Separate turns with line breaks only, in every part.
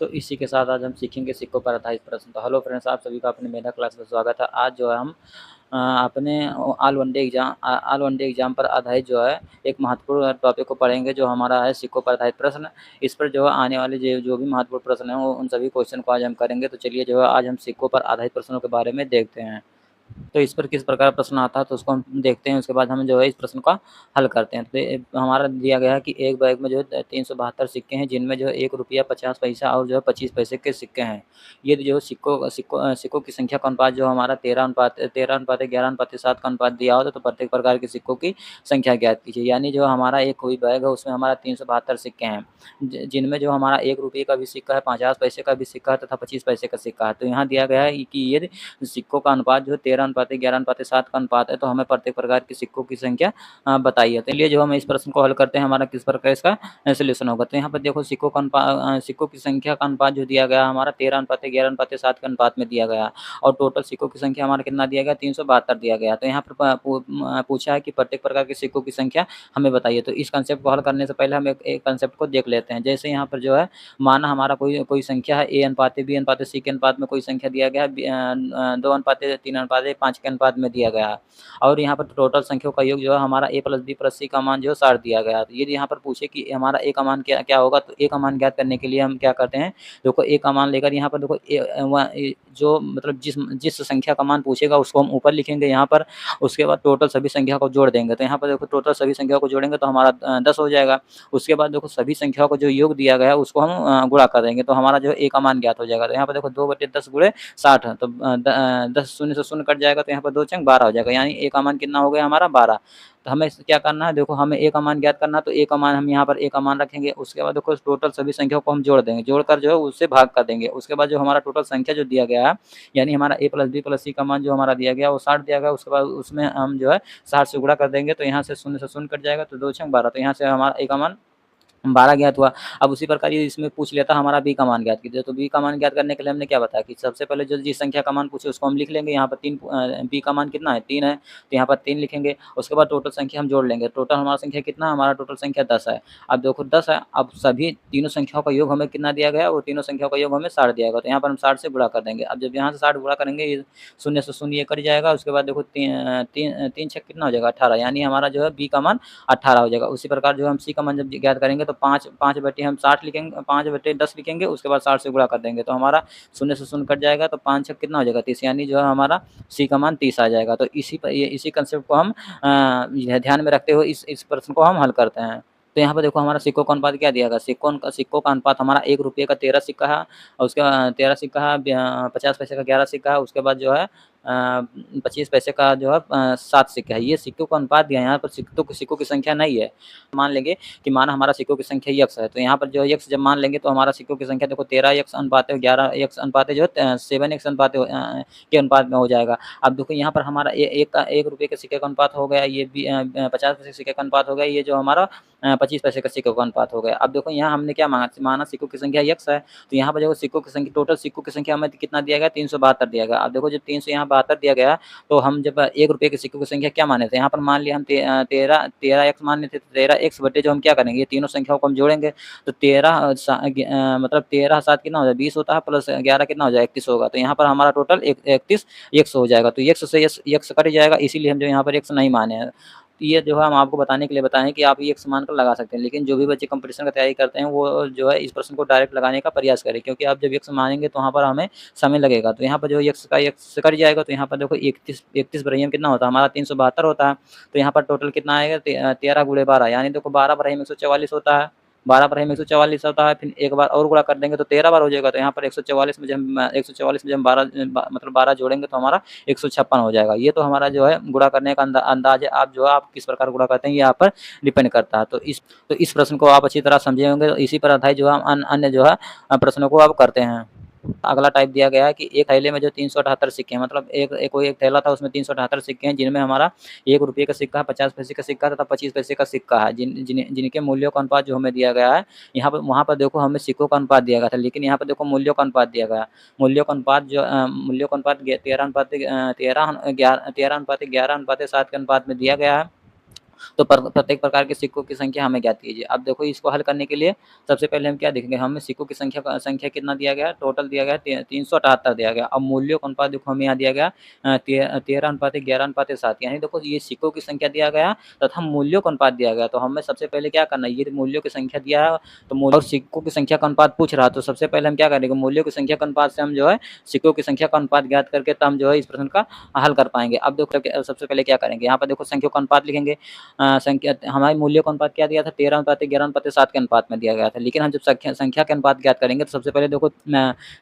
तो इसी के साथ आज हम सीखेंगे सिक्कों पर आधारित प्रश्न। तो हेलो फ्रेंड्स, आप सभी का अपने मेधा क्लास में स्वागत है। आज जो है हम अपने ऑल वनडे एग्ज़ाम पर आधारित जो है एक महत्वपूर्ण टॉपिक को पढ़ेंगे, जो हमारा है सिक्कों पर आधारित प्रश्न। इस पर जो है आने वाले जो भी महत्वपूर्ण प्रश्न हैं वो उन सभी क्वेश्चन को आज हम करेंगे। तो चलिए जो है आज हम सिक्कों पर आधारित प्रश्नों के बारे में देखते हैं। तो इस पर किस प्रकार प्रश्न आता है तो उसको हम देखते हैं, उसके बाद हम जो है इस प्रश्न का हल करते हैं। तो हमारा दिया गया है कि एक बैग में जो है 372 सिक्के हैं, जिनमें जो है ₹1 50 पैसा और जो है 25 पैसे के सिक्के हैं। ये जो सिक्कों की संख्या का अनुपात जो हमारा 13:11:7 का अनुपात दिया होता है, तो प्रत्येक प्रकार के सिक्कों की संख्या ज्ञात कीजिए। यानी जो हमारा एक कोई बैग है उसमें हमारा 372 सिक्के हैं, जिनमें जो हमारा ₹1 का भी सिक्का है, 50 पैसे का भी सिक्का है तथा 25 पैसे का सिक्का है। तो यहाँ दिया गया है कि ये सिक्कों का अनुपात जो है 13:11:7 का अनुपात है, तो हमें प्रत्येक प्रकार के सिक्कों की संख्या बताइए। तो चलिए जो हम इस प्रश्न को हल करते हैं, हमारा किस प्रकार इसका सॉल्यूशन होगा। तो यहाँ पर देखो सिक्कों की संख्या का अनुपात जो दिया गया हमारा 13:11:7 के अनुपात में दिया गया, और टोटल सिक्कों की संख्या हमारा कितना दिया गया, 372 दिया गया। तो यहाँ पर पूछा है कि प्रत्येक प्रकार के सिक्कों की संख्या हमें बताइए। तो इस कंसेप्ट को हल करने से पहले हम एक कंसेप्ट को देख लेते हैं। जैसे यहाँ पर जो है माना हमारा कोई संख्या है, A/B/C के अनुपात में कोई संख्या दिया गया है, 2:3:5 के अनुपात में दिया गया है, और यहाँ पर टोटल संख्याओं का योग जो है हमारा A+B+C का मान जो है 60 दिया गया है। तो यदि यहाँ पर पूछे कि हमारा A का मान क्या क्या होगा, तो A का मान ज्ञात करने के लिए हम क्या करते हैं, देखो A का मान लेकर यहाँ पर देखो जो मतलब जिस संख्या का मान पूछेगा उसको हम ऊपर लिखेंगे यहाँ पर, उसके बाद टोटल सभी संख्या को जोड़ देंगे। तो यहाँ पर देखो टोटल सभी संख्या को जोड़ेंगे तो हमारा 10 हो जाएगा। उसके बाद देखो सभी संख्याओं को जो योग दिया गया है उसको हम गुणा कर देंगे, तो हमारा जो है A का मान ज्ञात हो जाएगा। तो यहाँ पर देखो 2/10 गुणे 60 है, तो 10 शून्य से शून्य कट जाएगा, तो यहाँ पर 2 चंग 12 हो जाएगा, यानी A का मान कितना हो गया हमारा 12। तो हमें क्या करना है, देखो हमें A का मान ज्ञात करना है, तो A का मान हम यहाँ पर A का मान रखेंगे। उसके बाद देखो टोटल सभी संख्याओं को हम जोड़ देंगे, जोड़कर जो है उससे भाग कर देंगे। उसके बाद जो हमारा टोटल संख्या जो दिया गया है, यानी हमारा A+B+C का मान जो हमारा दिया गया वो 60 दिया गया। उसके बाद उसमें हम जो है 60 से गुणा कर देंगे, तो यहाँ से शून्य कट जाएगा, तो 2 छंग 12, तो यहाँ से हमारा A का मान 12 ज्ञात हुआ। अब उसी प्रकार ये इसमें पूछ लेता हमारा B का मान ज्ञात कीजिए। तो B का मान ज्ञात करने के लिए हमने क्या बताया कि सबसे पहले जो जिस संख्या का मान पूछे उसको हम लिख लेंगे। यहाँ पर B का मान कितना है, 3 है, तो यहाँ पर 3 लिखेंगे। उसके बाद टोटल संख्या हम जोड़ लेंगे। टोटल हमारा संख्या कितना है, हमारा टोटल संख्या 10 है। अब देखो 10 है, अब सभी तीनों संख्याओं का योग हमें कितना दिया गया, वो तीनों संख्याओं का योग हमें 60 दिया गया। तो यहाँ पर हम 60 से गुणा कर देंगे। अब जब यहाँ से 60 गुणा करेंगे, ये शून्य से शून्य ये कट जाएगा। उसके बाद देखो 3 छः कितना हो जाएगा, 18, यानी हमारा जो है B का मान 18 हो जाएगा। उसी प्रकार जो हम C का मान जब ज्ञात करेंगे, तो 5 बटे हम 60 लिखेंगे, 5/10 लिखेंगे। उसके बाद 60 से गुणा कर देंगे, तो हमारा शून्य से शून्य कट जाएगा, तो 5 छः कितना हो जाएगा, 30, यानी जो है हमारा C का मान 30 आ जाएगा। तो इसी कंसेप्ट को हम ध्यान में रखते हुए इस प्रश्न को हम हल करते हैं। तो यहाँ पर देखो हमारा सिक्कों का अनुपात क्या दिया गया, सिक्कों का अनुपात हमारा ₹1 का 13 सिक्का है, और उसका 13 सिक्का है, 50 पैसे का 11 सिक्का है। उसके बाद जो है 25 पैसे का जो है 7 सिक्का है। ये सिक्कों का अनुपात दिया है, यहाँ पर सिक्कों की संख्या नहीं है। मान लेंगे कि माना हमारा सिक्कों की संख्या x है, तो यहाँ पर जो x जब मान लेंगे, तो हमारा सिक्कों की संख्या देखो 13x अनुपात 11x अनुपात जो है 7x अनुपात के अनुपात में हो जाएगा। अब देखो यहाँ पर हमारा ₹1 के सिक्के का अनुपात हो गया, ये भी 50 पैसे के सिक्के का अनुपात हो गया, ये जो हमारा 25 पैसे का सिक्के का अनुपात हो गया। अब देखो यहाँ हमने क्या माना सिक्कों की संख्या x है, तो यहाँ पर देखो टोटल सिक्कों की संख्या हमें कितना दिया गया, 372 दिया गया। अब देखो जब 372 दिया गया, तो हम जब ₹1 के सिक्कों की संख्या क्या माने थे, यहाँ पर मान लिया हम 13 एक्स माने थे, तो 13 एक्स बटे जो हम क्या करेंगे, ये तीनों संख्याओं को हम जोड़ेंगे। तो 13 7 कितना हो जाए, 20 होता है, प्लस 11 कितना हो जाए, 31 होगा। तो यहाँ पर हमारा टोटल 31 एक्स हो जाएगा। तो एक्स से एक्स कट जाएगा, इसीलिए हम जो यहाँ पर एक्स नहीं माने हैं। तो ये जो है हम आपको बताने के लिए बताएं कि आप ये एक्स मान कर लगा सकते हैं, लेकिन जो भी बच्चे कंपटीशन की तैयारी करते हैं वो जो है इस प्रश्न को डायरेक्ट लगाने का प्रयास करें, क्योंकि आप जब एक्स मानेंगे तो वहाँ पर हमें समय लगेगा। तो यहाँ पर जो एक्स कट जाएगा, तो यहाँ पर देखो 31 बराबर कितना होता है, हमारा 372 होता है। तो यहाँ पर टोटल कितना आएगा, 13 गुणे 12, यानी देखो 12 बराबर 144 होता है। 12 बराबर 144 होता है, फिर एक बार और गुणा कर देंगे तो 13 बार हो जाएगा। तो यहाँ पर 144 में जब हम 12 जोड़ेंगे तो हमारा 156 हो जाएगा। ये तो हमारा जो है गुणा करने का अंदाज है। आप जो है आप किस प्रकार गुणा करते हैं ये आप पर डिपेंड करता है। तो इस प्रश्न को आप अच्छी तरह समझे होंगे। तो इसी पर आधारित जो है हम अन्य जो है प्रश्नों को आप करते हैं। अगला टाइप दिया गया है कि एक थैले में जो 378 सिक्के हैं, मतलब कोई एक थैला था, उसमें 378 सिक्के हैं, जिनमें हमारा ₹1 का सिक्का है, 50 पैसे का सिक्का तथा 25 पैसे का सिक्का है, जिनके मूल्यों का अनुपात जो हमें दिया गया है। यहाँ पर वहाँ पर देखो हमें सिक्कों का अनुपात दिया गया था, लेकिन यहाँ पर देखो मूल्यों का अनुपात दिया गया है। मूल्यों का अनुपात 13:11:7 के अनुपात में दिया गया है। तो प्रत्येक प्रकार के सिक्कों की संख्या हमें ज्ञात कीजिए। अब देखो इसको हल करने के लिए सबसे पहले हम क्या देखेंगे, हमें सिक्कों की संख्या कितना दिया गया है, टोटल दिया गया है 378 दिया गया। अब मूल्यों का अनुपात देखो हमें यहाँ दिया गया 13:11:7, यानी देखो ये सिक्कों की संख्या दिया गया तथा मूल्यों का अनुपात दिया गया। तो हमें सबसे पहले क्या करना है, ये मूल्यों की संख्या दिया है तो मूल्य और सिक्कों की संख्या का अनुपात पूछ रहा है, तो सबसे पहले हम क्या करेंगे, मूल्यों की संख्या का अनुपात से हम जो है सिक्कों की संख्या का अनुपात ज्ञात करके तब हम जो है इस प्रश्न का हल कर पाएंगे। अब देखो सबसे पहले क्या करेंगे, यहाँ पर देखो संख्या का अनुपात लिखेंगे। संख्या हमारे मूल्यों का अनुपात क्या दिया था, 13:11:7 के अनुपात में दिया गया था। लेकिन हम जब संख्या के अनुपात ज्ञात करेंगे तो सबसे पहले देखो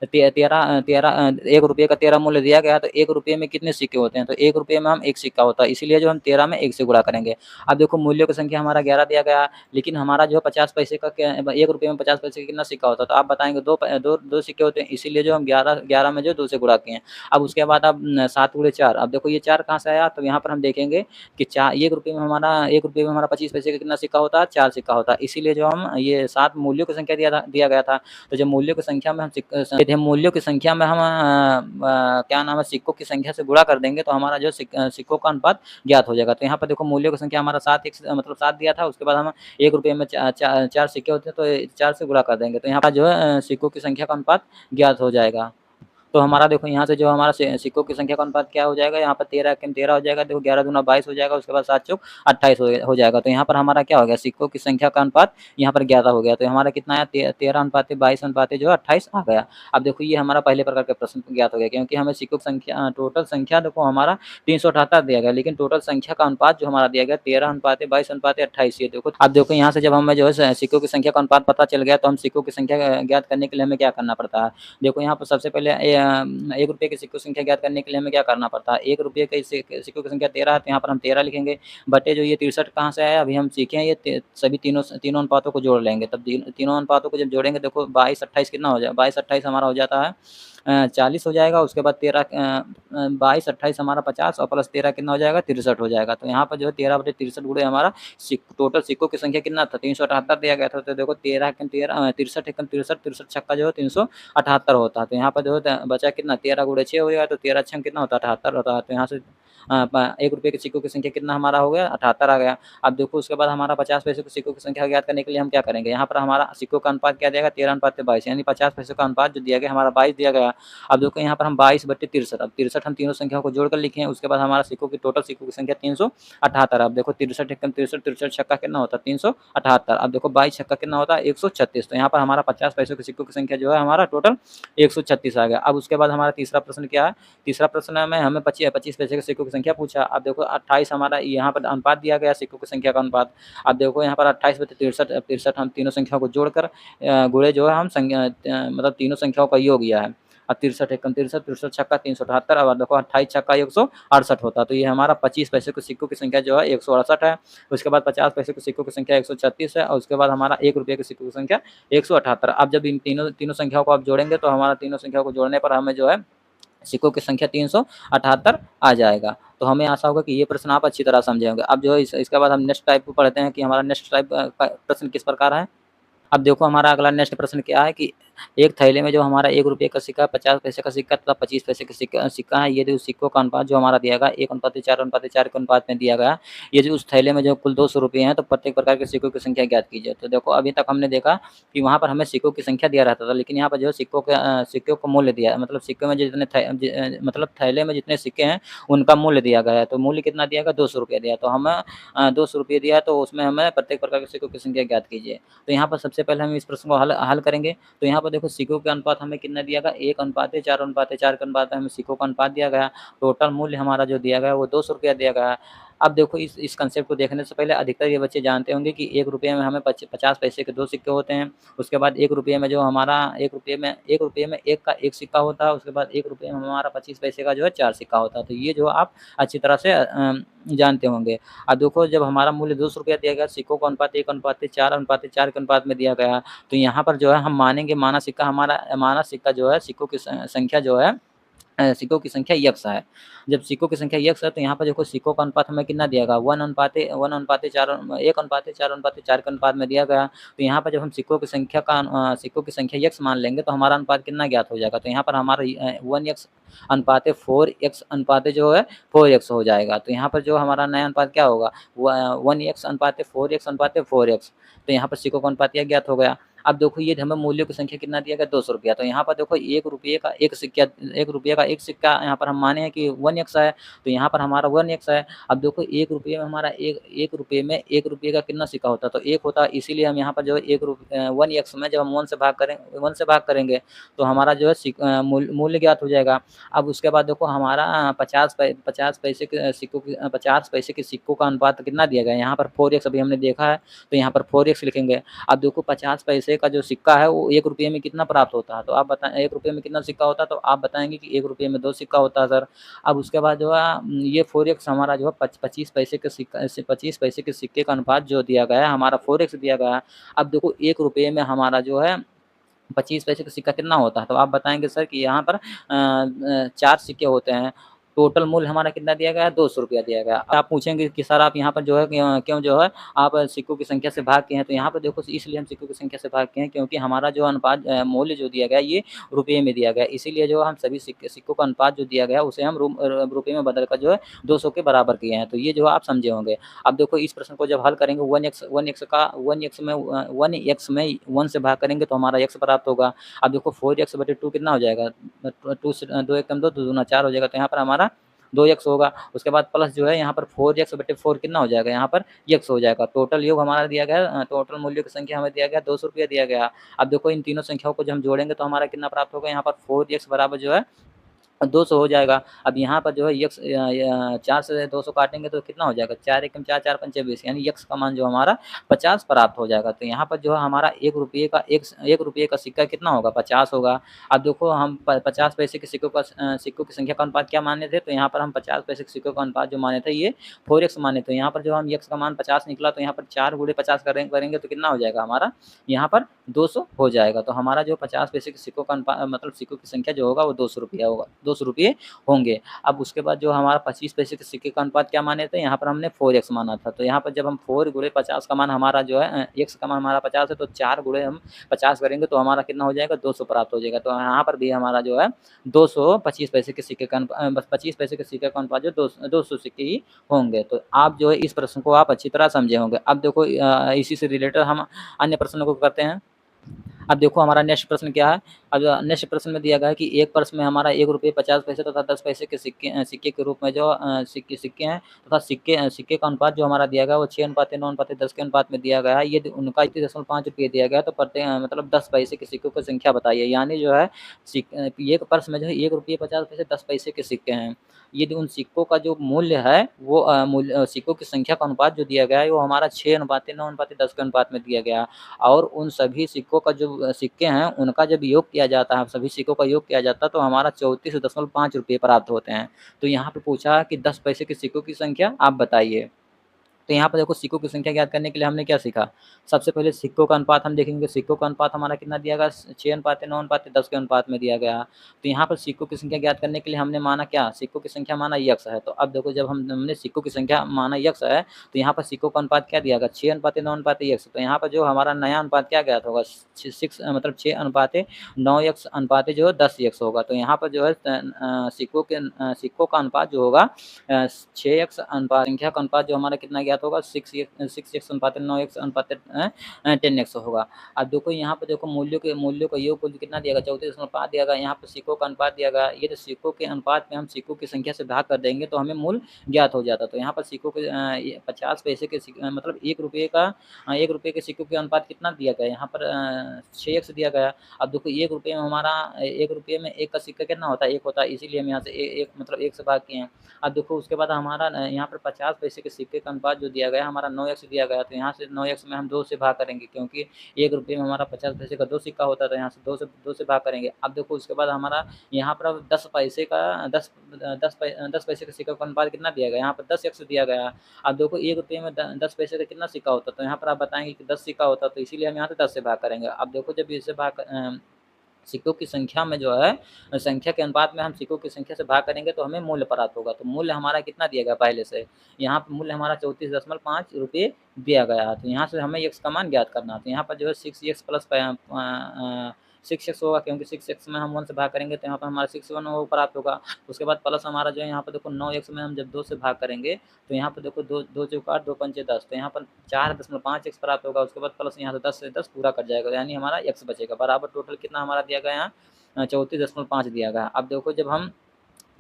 1 रुपये का 13 मूल्य दिया गया, तो 1 रुपये में कितने सिक्के होते हैं, तो 1 रुपये में हम 1 सिक्का होता है, इसीलिए जो हम 13 में 1 से गुणा करेंगे। अब देखो मूल्यों की संख्या हमारा 11 दिया गया, लेकिन हमारा जो 50 पैसे का 1 रुपये में 50 पैसे का कितना सिक्का होता है, तो आप बताएंगे दो सिक्के होते हैं, इसीलिए जो हम 11 में जो 2 से गुणा किए हैं। अब उसके बाद अब 7 गुणे 4, अब देखो ये 4 कहाँ से आया, तो यहाँ पर हम देखेंगे कि 1 रुपये में हमारा 25 पैसे का कितना सिक्का होता है, 4 सिक्का होता है, इसीलिए जो हम ये 7 मूल्यों की संख्या दिया गया था। तो जब मूल्यों की संख्या में हम क्या नाम है, सिक्कों की संख्या से गुणा कर देंगे तो हमारा जो सिक्कों का अनुपात ज्ञात हो जाएगा। तो यहाँ पर देखो मूल्यों की संख्या हमारा 7 दिया था, उसके बाद हम 1 रुपये में 4 सिक्के होते हैं तो 4 से गुणा कर देंगे, तो यहाँ पर जो है सिक्कों की संख्या का अनुपात ज्ञात हो जाएगा। तो हमारा देखो यहाँ से जो हमारा सिक्कों की संख्या का अनुपात क्या हो जाएगा, यहाँ पर 13 हो जाएगा, देखो 11 दूना 22 हो जाएगा, उसके बाद 7 चौक 28 हो जाएगा। तो यहाँ पर हमारा क्या हो गया, सिक्कों की संख्या का अनुपात यहाँ पर 11 हो गया। तो हमारा कितना है, 13:22 जो 28 आ गया। अब देखो ये हमारा पहले प्रकार के प्रश्न ज्ञात हो गया, क्योंकि हमें सिक्कों की संख्या टोटल संख्या देखो हमारा 378 दिया गया, लेकिन टोटल संख्या का अनुपात जो हमारा दिया गया 13:22:28। ये देखो अब देखो यहाँ से जब हमें जो है सिक्कों की संख्या का अनुपात पता चल गया, तो हम सिक्कों की संख्या ज्ञात करने के लिए हमें क्या करना पड़ता है। देखो यहाँ पर सबसे पहले 1 रुपये की सिक्कों की संख्या ज्ञात करने के लिए हमें क्या करना पड़ता है, 1 रुपये के सिक्कों की संख्या 13 है, तो यहाँ पर हम 13 लिखेंगे, बटे जो ये 63 कहाँ से आया, अभी हम सीखे हैं, ये सभी तीनों अनुपातों को जोड़ लेंगे, तब तीनों अनुपातों को जब जोड़ेंगे देखो 22-28 कितना हो जाएगा, 22-28 हमारा हो जाता है 40 हो जाएगा। उसके बाद 22-28 हमारा 50 और प्लस 13 कितना हो जाएगा, 63 हो जाएगा। तो यहाँ पर जो है 13/63 गुणे हमारा टोटल सिक्कों की संख्या कितना था, 378 दिया गया था। तो देखो 13 एकम 13 63 एकम 63 63 छक्का जो है 378 होता है। तो यहाँ पर जो है बचा कितना, 13 गुणे 6 हो गया, तो 13 छंग कितना होता है, 78 होता है। तो यहाँ से 1 रुपये के सिक्कों की संख्या कितना हमारा हो गया, 78 आ गया। अब देखो उसके बाद हमारा 50 पैसे के सिक्कों की संख्या ज्ञात करने के लिए हम क्या करेंगे, यहाँ पर हमारा सिक्कों का अनुपात क्या देगा, 13:22, यानी 50 पैसे का अनुपात जो दिया गया हमारा 22 दिया गया। अब देखो यहाँ पर हम 22/63, अब 63 हम तीनों संख्याओं को जोड़कर लिखे हैं। उसके बाद हमारा टोटल सिक्कों की संख्या 378। अब देखो 63 एकम 63 63 छक्का कितना होता है, 378। अब देखो 22 छक्का कितना होता है, 136। तो यहाँ पर हमारा 50 पैसों के सिक्कों की संख्या जो है हमारा टोटल 136 आ गया। अब उसके बाद हमारा तीसरा प्रश्न क्या है, तीसरा प्रश्न में हमें 25 पैसे के सिक्कों की संख्या पूछा। अब देखो 28 हमारा यहाँ पर अनुपात दिया गया सिक्कों की संख्या का अनुपात। अब देखो यहाँ पर 28/63 हम तीनों संख्याओं को जोड़कर गुणे जो है हम मतलब तीनों संख्याओं का योग किया है। अब 63 एकम 63 63 छक्का 378। अब देखो 28 छक्का 168 होता है। तो ये हमारा 25 पैसे के सिक्कों की संख्या जो है 168 है। उसके बाद 50 पैसे के सिक्कों की संख्या 136 है, और उसके बाद हमारा 1 रुपये के सिक्कों की संख्या 178। अब जब इन तीनों संख्याओं को आप जोड़ेंगे तो हमारा तीनों संख्याओं को जोड़ने पर हमें जो है सिक्कों की संख्या 378 आ जाएगा। तो हमें आशा होगा कि ये प्रश्न आप अच्छी तरह समझे होंगे। अब जो है इसके बाद हम नेक्स्ट टाइप को पढ़ते हैं कि हमारा नेक्स्ट टाइप का प्रश्न किस प्रकार है। अब देखो हमारा अगला नेक्स्ट प्रश्न क्या है कि एक थैले में जो हमारा 1 रुपये का सिक्का, 50 पैसे का सिक्का तथा 25 पैसे का सिक्का है, ये जो सिक्कों का अनुपात जो हमारा दिया गया 1:4:4 के अनुपात में दिया गया। ये जो उस थैले में जो कुल 200 रुपये हैं, तो प्रत्येक प्रकार के सिक्कों की संख्या ज्ञात कीजिए। तो देखो अभी तक हमने देखा कि वहाँ पर हमें सिक्कों की संख्या दिया रहता था, लेकिन यहाँ पर जो सिक्कों का मूल्य दिया, मतलब सिक्कों में मतलब थैले में जितने सिक्के हैं उनका मूल्य दिया गया है। तो मूल्य कितना दिया गया, 200 रुपये दिया। तो हमें 200 रुपये दिया, तो उसमें हमें प्रत्येक प्रकार के सिक्कों की संख्या ज्ञात कीजिए। तो यहाँ पर सबसे पहले हम इस प्रश्न को हल करेंगे। तो यहाँ पर देखो सिक्कों के अनुपात हमें कितना दिया गया, 1:4:4 के अनुपात में हमें सिक्कों का अनुपात दिया गया। टोटल मूल्य हमारा जो दिया गया वो 200 रुपया दिया गया। अब देखो इस कंसेप्ट को देखने से पहले अधिकतर ये बच्चे जानते होंगे कि 1 रुपये में हमें 50 पैसे के 2 सिक्के होते हैं। उसके बाद 1 रुपये में जो हमारा 1 रुपये में 1 का 1 सिक्का होता है। उसके बाद 1 रुपये में हमारा 25 पैसे का जो है 4 सिक्का होता है। तो ये जो आप अच्छी तरह से जानते होंगे। अब देखो जब हमारा मूल्य 200 रुपया दिया गया, सिक्कों का अनुपात 1:4:4 के अनुपात में दिया गया, तो यहाँ पर जो है हम मानेंगे माना सिक्का जो है सिक्कों की संख्या जो है सिक्कों की संख्या यक्स है। जब सिक्कों की संख्या यक्स है तो यहाँ पर देखो सिक्कों का अनुपात हमें कितना दिया गया 1:4 के अनुपात में दिया गया। तो यहाँ पर जब हम सिक्कों की संख्या यक्स मान लेंगे तो हमारा अनुपात कितना ज्ञात हो जाएगा। तो यहाँ पर हमारा 1 अनुपात 4x अनुपात जो है 4x हो जाएगा। तो यहाँ पर जो हमारा नया अनुपात क्या होगा 1x अनुपात 4x अनुपात 4x। तो यहाँ पर सिक्कों का अनुपात यह ज्ञात हो गया। अब देखो ये हमें मूल्यों की संख्या कितना दिया गया 200 रुपया। तो यहाँ पर देखो ₹1 का एक सिक्का यहाँ पर हम माने हैं कि 1x है, तो यहाँ पर हमारा 1x है। अब देखो ₹1 में हमारा ₹1 में ₹1 का कितना सिक्का होता है, तो 1 होता है, इसीलिए हम यहाँ पर जो है 1x में जब हम 1 से भाग करेंगे तो हमारा जो है मूल्य ज्ञात हो जाएगा। अब उसके बाद देखो हमारा 50 पैसे के सिक्कों की 50 पैसे के सिक्कों का अनुपात कितना दिया गया है, यहाँ पर 4x अभी हमने देखा है, तो यहाँ पर 4x लिखेंगे। अब देखो 50 पैसे का जो सिक्का है वो ₹1 में कितना प्राप्त होता है, तो आप बताएँ ₹1 में कितना सिक्का होता है, तो आप बताएँगे कि ₹1 में 2 सिक्का होता है सर। अब उसके बाद जो है ये 4x हमारा जो है 25 पैसे के 25 पैसे के सिक्के का अनुपात जो दिया गया है, हमारा 4x दिया गया है। अब देखो ₹1 में हमारा जो है 25 पैसे का सिक्का कितना होता है, तो आप बताएँगे सर कि यहाँ पर 4 सिक्के होते हैं। टोटल मूल्य हमारा कितना दिया गया है, ₹200 दिया गया है। आप पूछेंगे कि सर आप यहाँ पर जो है क्यों जो है आप सिक्कों की संख्या से भाग किए हैं, तो यहाँ पर देखो इसलिए हम सिक्कों की संख्या से भाग किए हैं क्योंकि हमारा जो अनुपात मूल्य जो दिया गया है ये रुपये में दिया गया है। इसीलिए जो हम सभी सिक्कों का अनुपात जो दिया गया है उसे हम रुपये में बदल कर जो है 200 के बराबर किए हैं। तो ये जो आप समझे होंगे। अब देखो इस प्रश्न को जब हल करेंगे 1x में 1 से भाग करेंगे तो हमारा x प्राप्त होगा। अब देखो 4x/2 कितना हो जाएगा, 2 से 2 एकम 2 दूना 4 हो जाएगा, तो यहाँ पर हमारा 2x होगा। उसके बाद प्लस जो है यहाँ पर 4x/4 कितना हो जाएगा, यहाँ पर x हो जाएगा। टोटल योग हमारा दिया गया टोटल मूल्यों की संख्या हमें दिया गया ₹200 दिया गया। अब देखो इन तीनों संख्याओं को जब हम जोड़ेंगे तो हमारा कितना प्राप्त होगा, यहाँ पर 4x बराबर जो है 200 हो जाएगा। अब यहाँ पर जो है 4 से 200 काटेंगे तो कितना हो जाएगा, 4 एकम 4, 4 पंचे 20, यानी x का मान जो हमारा 50 प्राप्त हो जाएगा। तो यहाँ पर जो है हमारा ₹1 का सिक्का कितना होगा, 50 होगा। अब देखो हम 50 पैसे के सिक्कों की संख्या का अनुपात क्या माने थे, तो यहाँ पर हम 50 पैसे के सिक्कों का अनुपात जो माने थे ये 4x माने थे। यहाँ पर जो हम x का मान 50 निकला तो यहाँ पर 4 गुणे 50 करेंगे तो कितना हो जाएगा हमारा, यहाँ पर 200 हो जाएगा। तो हमारा जो 50 पैसे के सिक्कों का मतलब सिक्कों की संख्या जो होगा वो ₹200 होगा, ₹200 होंगे। अब उसके बाद जो हमारा 25 पैसे के सिक्के का अनुपात क्या माने थे, यहाँ पर हमने 4x माना था। तो यहाँ पर जब हम 4 गुणे 50 का मान हमारा जो है x का मान हमारा 50 है, तो 4 गुणे हम 50 करेंगे तो हमारा कितना हो जाएगा, 200 प्राप्त हो जाएगा। तो यहाँ पर भी हमारा जो है 25 पैसे के सिक्के का 25 पैसे के सिक्के का अनुपात जो 200 सिक्के ही होंगे। तो आप जो है इस प्रश्न को आप अच्छी तरह समझे होंगे। अब देखो इसी से रिलेटेड हम अन्य प्रश्नों को करते हैं। अब देखो हमारा नेक्स्ट प्रश्न क्या है। अब नेक्स्ट प्रश्न में दिया गया है कि एक पर्स में हमारा ₹1 50 पैसे तथा 10 पैसे के सिक्के के रूप में जो सिक्के हैं तथा सिक्के का अनुपात जो हमारा दिया गया है वो 6:9:10 के अनुपात में दिया गया है। यदि उनका ₹31.5 दिया गया है तो मतलब 10 पैसे के सिक्कों की संख्या बताइए। यानी जो है एक पर्स में जो है ₹1 50 10 पैसे के सिक्के हैं। यदि उन सिक्कों का जो मूल्य है वो सिक्कों की संख्या का अनुपात जो दिया गया है वो हमारा 6:9:10 के अनुपात में दिया गया है। और उन सभी सिक्कों का जो सिक्के हैं उनका जब योग किया जाता है, सभी सिक्कों का योग किया जाता है तो हमारा ₹34.5 प्राप्त होते हैं। तो यहाँ पे पूछा है कि 10 पैसे के सिक्कों की संख्या आप बताइए। तो यहाँ पर देखो सिक्कों की संख्या ज्ञात करने के लिए हमने क्या सीखा। सबसे पहले सिक्कों का अनुपात हम देखेंगे, सिक्कों का अनुपात हमारा कितना दिया गया 6:9:10 के अनुपात में दिया गया। तो यहाँ पर सिक्कों की संख्या ज्ञात करने के लिए हमने माना क्या, सिक्कों की संख्या माना यक्स है। तो अब देखो जब हमने सिक्कों की संख्या माना यक्स है तो यहाँ पर सिक्कों का अनुपात क्या दिया गया 6:9:यक्स। तो यहाँ पर जो हमारा नया अनुपात क्या ज्ञात होगा 6:9 अनुपात जो है 10 यक्स होगा। तो यहाँ पर जो है सिक्कों का अनुपात जो होगा 6x अनुपात संख्या का अनुपात जो हमारा कितना ज्ञात होगा 6x अनुपात 9x अनुपात 10x होगा। अब देखो यहाँ पे देखो मूल्यों का योग कितना दिया गया 34.5 दिया गया। यहाँ पे सिक्कों का अनुपात दिया गया। ये तो सिक्कों के अनुपात में हम सिक्कों की संख्या से भाग कर देंगे तो हमें मूल्य ज्ञात हो जाता। तो यहाँ पर सिक्कों के 50 पैसे के मतलब ₹1 के सिक्कों के अनुपात कितना दिया गया, यहाँ पर 6x दिया गया। अब देखो ₹1 में हमारा ₹1 में 1 का सिक्का कितना होता है 1 होता है, इसीलिए हम यहाँ से एक मतलब 1 से भाग किए हैं। अब देखो उसके बाद हमारा यहाँ पर 50 पैसे के सिक्के का अनुपात जो दिया गया हमारा 9x दिया गया। तो यहाँ से 9x में हम 2 से भाग करेंगे क्योंकि ₹1 में हमारा 50 पैसे का 2 सिक्का होता है, तो यहाँ से 2 से भाग करेंगे। अब देखो उसके बाद हमारा यहाँ पर अब 10 पैसे का 10 पैसे के सिक्के का अनुपात कितना दिया गया, यहाँ पर 10x दिया गया। अब देखो ₹1 में 10 पैसे का कितना सिक्का होता है, तो यहाँ पर आप बताएँगे कि 10 सिक्का होता है, तो इसीलिए हम यहाँ से 10 से भाग करेंगे। अब देखो जब इससे सिक्कों की संख्या में जो है संख्या के अनुपात में हम सिक्कों की संख्या से भाग करेंगे तो हमें मूल्य प्राप्त होगा। तो मूल्य हमारा कितना दिया गया पहले से? यहाँ पे मूल्य हमारा 34.5 रुपये दिया गया है। तो यहाँ से हमें x का मान ज्ञात करना है। तो यहाँ पर जो है 6x प्लस 6x होगा, क्योंकि 6x में हम 1 से भाग करेंगे तो यहाँ पर हमारा 6 1 वो प्राप्त होगा। उसके बाद प्लस हमारा जो है यहाँ पर देखो 9x में हम जब 2 से भाग करेंगे तो यहाँ पर देखो 2 2 चौक 8 2 पंचे 10, तो यहाँ पर 4.5x प्राप्त होगा। उसके बाद प्लस यहाँ से 10 से 10 पूरा कट जाएगा, यानी हमारा x बचेगा। बराबर टोटल कितना हमारा दिया गया यहाँ 34.5 दिया गया। अब देखो जब हम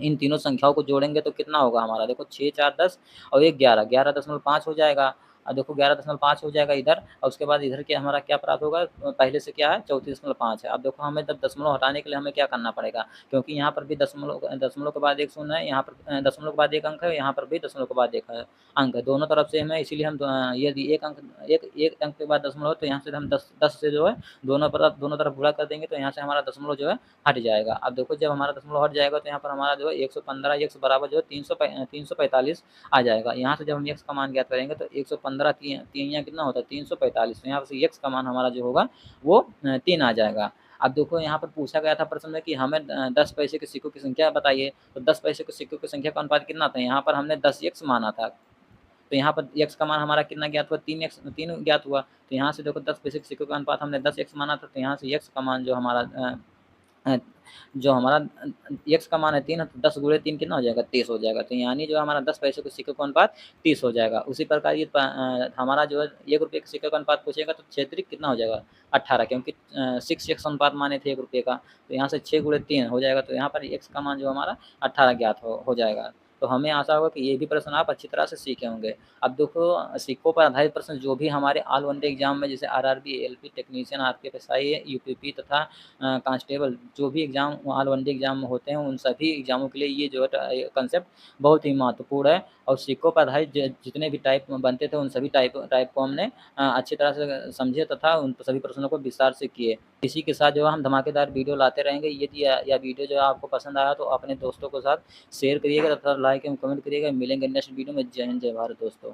इन तीनों संख्याओं को जोड़ेंगे तो कितना होगा हमारा, देखो 6 4 10 और 1 11, 11.5 हो जाएगा। देखो 11.5 हो जाएगा इधर, और उसके बाद इधर क्या हमारा क्या प्राप्त होगा, पहले से क्या है 34.5 है। अब देखो हमें जब दशमलव हटाने के लिए हमें क्या करना पड़ेगा, क्योंकि यहाँ पर भी दशमलव के बाद एक शून्य है, यहाँ पर दशमलव के बाद एक अंक है, यहाँ पर भी दशमलव के बाद एक अंक है, दोनों तरफ से हमें, इसीलिए हम यदि एक अंक के बाद दशमलव है तो यहाँ से हम 10 से जो है दोनों तरफ गुणा कर देंगे तो यहाँ से हमारा दशमलव जो है हट जाएगा। अब देखो जब हमारा दशमलव हट जाएगा तो यहाँ पर हमारा जो है 115 x बराबर जो है 345 आ जाएगा। यहाँ से जब हम x का मान ज्ञात करेंगे तो 115 तीन यहाँ कितना होता है 345, तो यहाँ से x का मान हमारा जो होगा वो 3 आ जाएगा। अब देखो यहाँ पर पूछा गया था प्रश्न में कि हमें 10 पैसे के सिक्कों की संख्या बताइए, तो 10 पैसे के सिक्कों की संख्या का अनुपात कितना था, यहाँ पर हमने 10x माना था, तो यहाँ पर x का मान हमारा कितना ज्ञात हुआ 3 ज्ञात हुआ। तो यहाँ से देखो 10 पैसे के सिक्कों का अनुपात हमने 10x माना था, तो यहाँ से x का मान जो हमारा x का मान है 3, तो 10 गुणे 3 कितना हो जाएगा 30 हो जाएगा। तो यानी जो हमारा 10 पैसे के सिक्के का अनुपात 30 हो जाएगा। उसी प्रकार ये हमारा जो है 1 रुपये के सिक्के का अनुपात पूछेगा तो क्षेत्रिक कितना हो जाएगा 18, क्योंकि 6x अनुपात माने थे 1 रुपये का, तो यहाँ से 6 गुणे 3 हो जाएगा। तो यहाँ पर x का मान जो हमारा 18 ज्ञात हो जाएगा। तो हमें आशा होगा कि ये भी प्रश्न आप अच्छी तरह से सीखे होंगे। अब देखो सिक्कों पर आधारित प्रश्न जो भी हमारे ऑल वनडे एग्जाम में, जैसे आरआरबी, एएलपी, टेक्नीशियन, आरपीएफएसआई, यूपीपी तथा कांस्टेबल, जो भी एग्जाम ऑल वनडे एग्जाम में होते हैं उन सभी एग्जामों के लिए ये जो है कंसेप्ट बहुत ही महत्वपूर्ण है। और सिक्कों पर आधारित जितने भी टाइप बनते थे उन सभी टाइप को हमने अच्छी तरह से समझे तथा उन सभी प्रश्नों को विस्तार से किए। इसी के साथ जो है हम धमाकेदार वीडियो लाते रहेंगे। यदि यह वीडियो जो है आपको पसंद आया तो अपने दोस्तों के साथ शेयर करिएगा तथा लाइक एवं कमेंट करिएगा। मिलेंगे नेक्स्ट वीडियो में। जय हिंद, जय भारत दोस्तों।